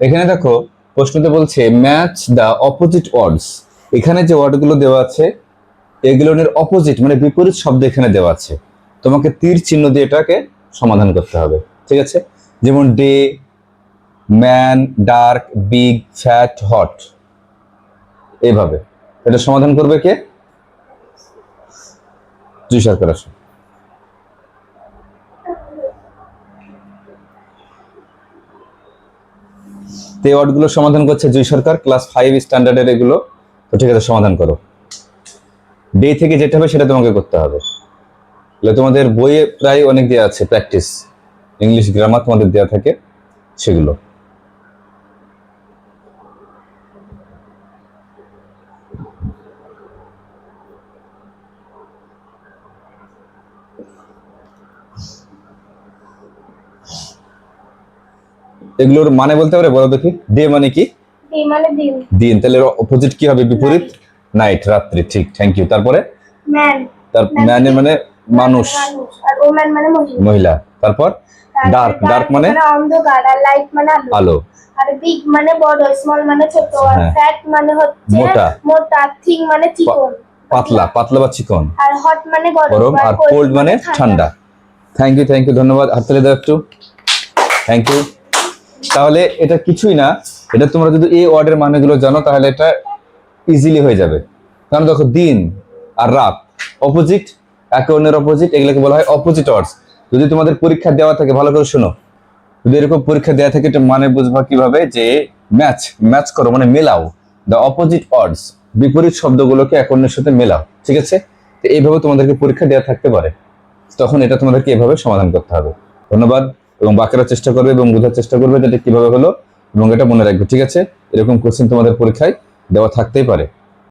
এখানে দেখো প্রশ্নতে বলছে ম্যাচ দ্য অপোজিট ওয়ার্ডস। এখানে যে ওয়ার্ডগুলো দেওয়া আছে এগুলোর অপোজিট মানে বিপরীত শব্দ এখানে দেওয়া আছে, তোমাকে তীর চিহ্ন দিয়ে এটাকে সমাধান করতে হবে। ঠিক আছে, যেমন day, man, dark, big, fat, hot, এইভাবে। এটা সমাধান করবে কে? জুই সরকার আসো। এই ওয়ার্ডগুলো সমাধান করছে জুই সরকার, ক্লাস 5 স্ট্যান্ডার্ডের এগুলো। তো ঠিক আছে, সমাধান করো। ডে থেকে যেটা হবে সেটা তোমাকে করতে হবে। তোমাদের বইয়ে প্রায় অনেক দেওয়া আছে প্র্যাকটিস, ইংলিশ গ্রামার তোমাদের দেওয়া থাকে সেগুলো। এগুলোর মানে বলতে পারে? বলো দেখি। ডে মানে কি? ডে মানে দিন। দিন, তাহলে অপোজিট কি হবে? বিপরীত? নাইট, রাত্রি। ঠিক, থ্যাংক ইউ। তারপরে ম্যান, তার ম্যান মানে মানুষ, আর ওম্যান মানে মহিলা। মহিলা। তারপর ডার্ক, ডার্ক মানে অন্ধকার, আর লাইট মানে আলো। আর বিগ মানে বড়, স্মল মানে ছোট, আর ফ্যাট মানে হচ্ছে মোটা, মোটা, থিং মানে চিকন, পাতলা, পাতলা বা চিকন। আর হট মানে গরম, আর কোল্ড মানে ঠান্ডা। থ্যাংক ইউ, থ্যাংক ইউ, ধন্যবাদ। হাততালি দাও একটু। Thank you. তাহলে এটা কিছুই না, এটা তোমরা যদি এই ওয়ার্ডের মানেগুলো জানো তাহলে এটা ইজিলি হয়ে যাবে। কারণ দেখো দিন আর রাত অপোজিট, একে অন্যের অপোজিট, এগুলোকে বলা হয় অপোজিট ওয়ার্ডস। যদি তোমাদের পরীক্ষা দেওয়া থাকে, ভালো করে শোনো, যদি এরকম পরীক্ষা দেওয়া থাকে এটা মানে বুঝবা কিভাবে, যে ম্যাচ, ম্যাচ করো মানে মেলাও, দ্য অপোজিট ওয়ার্ডস, বিপরীত শব্দগুলোকে এক অন্যের সাথে মেলাও। ঠিক আছে, তো এইভাবে তোমাদেরকে পরীক্ষা দেওয়া থাকতে পারে, তখন এটা তোমাদেরকে এভাবে সমাধান করতে হবে। ধন্যবাদ। এবং বাকিরা চেষ্টা করবে এবং বোঝার চেষ্টা করবে যে এটা কিভাবে হলো, এবং এটা মনে রাখবে। ঠিক আছে, এরকম কোশ্চেন তোমাদের পরীক্ষায় দেওয়া থাকতেই পারে।